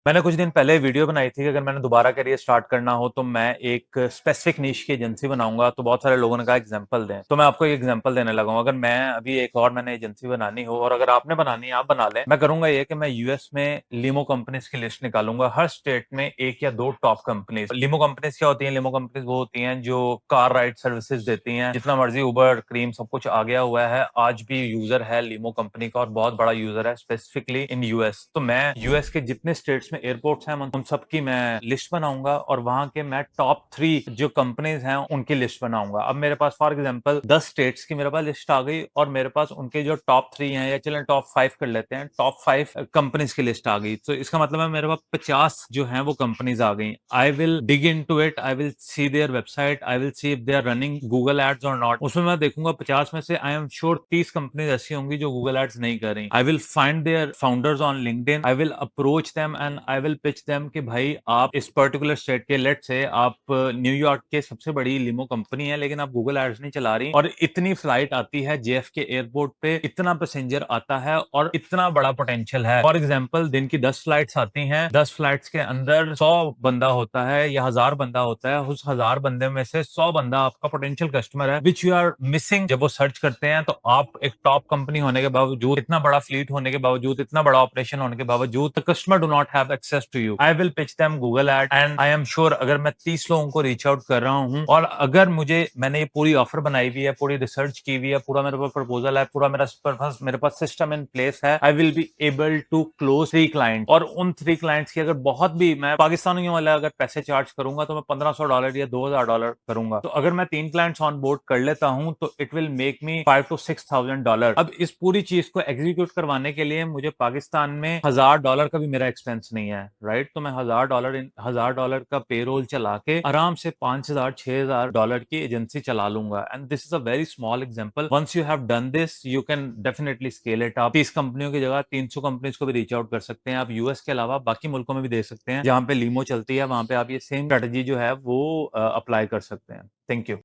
मैंने कुछ दिन पहले वीडियो बनाई थी कि अगर मैंने दोबारा करियर स्टार्ट करना हो तो मैं एक स्पेसिफिक नीश की एजेंसी बनाऊंगा। तो बहुत सारे लोगों ने कहा एग्जांपल दें, तो मैं आपको एक एग्जांपल देने लगा हूं। अगर मैं अभी एक और मैंने एजेंसी बनानी हो और अगर आपने बनानी है आप बना लें, मैं करूंगा ये कि मैं यूएस में लीमो कंपनीज की लिस्ट निकालूंगा। हर स्टेट में एक या दो टॉप कंपनीज। लीमो कंपनीज क्या होती है? लीमो कंपनीज वो होती हैं जो कार राइड सर्विसेज देती हैं। जितना मर्जी उबर क्रीम सब कुछ आ गया हुआ है, आज भी यूजर है लीमो कंपनी का और बहुत बड़ा यूजर है स्पेसिफिकली इन यूएस। तो मैं यूएस के जितने स्टेट्स में एयरपोर्ट्स हैं उन सबकी मैं लिस्ट बनाऊंगा और वहां के मैं टॉप 3 जो कंपनीज हैं उनकी लिस्ट बनाऊंगा। अब मेरे पास फॉर एग्जांपल 10 स्टेट्स की मेरे पास लिस्ट आ गई और मेरे पास उनके जो टॉप 3 हैं, या चलें टॉप 5 कर लेते हैं, टॉप 5 कंपनीज की लिस्ट आ गई। तो इसका मतलब है मेरे पास 50 जो हैं वो कंपनीज आ गई। I will dig into it, I will see their website, I will see if they are running Google ads और नॉट। उसमें मैं देखूंगा 50 में से आई एम श्योर 30 कंपनीज ऐसी होंगी जो गूगल एड्स नहीं कर रही। I will find their founders on LinkedIn, I will approach them and I will pitch them कि भाई आप इस पर्टिकुलर स्टेट के, लेट से आप न्यूयॉर्क के सबसे बड़ी लिमो कंपनी है लेकिन आप गूगल एड्स नहीं चला रही, और इतनी फ्लाइट आती है जेएफके एयरपोर्ट पे, इतना पैसेंजर आता है और इतना बड़ा पोटेंशियल है। फॉर एग्जांपल दिन की 10 फ्लाइट्स आती हैं, 10 फ्लाइट्स के अंदर 100 बंदा होता है या 1000 बंदा होता है। उस 1000 बंदे में से 100 बंदा आपका पोटेंशियल कस्टमर है विच यू आर मिसिंग। जब वो सर्च करते हैं तो आप एक टॉप कंपनी होने के बावजूद, इतना बड़ा फ्लीट होने के बावजूद, इतना बड़ा ऑपरेशन होने के बावजूद, the customer do not have access to you. I will pitch them Google ad and I am sure अगर मैं 30 लोगों को रीच आउट कर रहा हूं और अगर मैंने ये पूरी ऑफर बनाई हुई है, पूरी रिसर्च की हुई है, पूरा मेरे पास प्रपोजल है, पूरा मेरे पास सिस्टम इन प्लेस है, I will be able to close 3 client. और उन 3 क्लाइंट्स की अगर बहुत भी, मैं पाकिस्तानियों वाला अगर पैसे चार्ज करूंगा तो मैं $1500 या $2000 करूंगा। तो अगर मैं 3 क्लाइंट्स ऑन बोर्ड कर लेता हूं तो it will make me $5,000 to $6,000। अब इस पूरी चीज को एग्जीक्यूट करवाने के लिए मुझे पाकिस्तान में $1000 का भी मेरा एक्सपेंस नहीं है, राइट? तो मैं $1000 का पेरोल चला के आराम से $5000 $6000 की एजेंसी चला लूंगा। And this is a very small example. Once you have done this you can definitely scale it up. 30 कंपनियों की जगह 300 कंपनीज को भी रीच आउट कर सकते हैं आप। यूएस के अलावा बाकी मुल्कों में भी दे सकते हैं, जहां पे लीमो चलती है वहां पे आप ये सेम स्ट्रेटजी जो है वो अप्लाई कर सकते हैं। Thank you.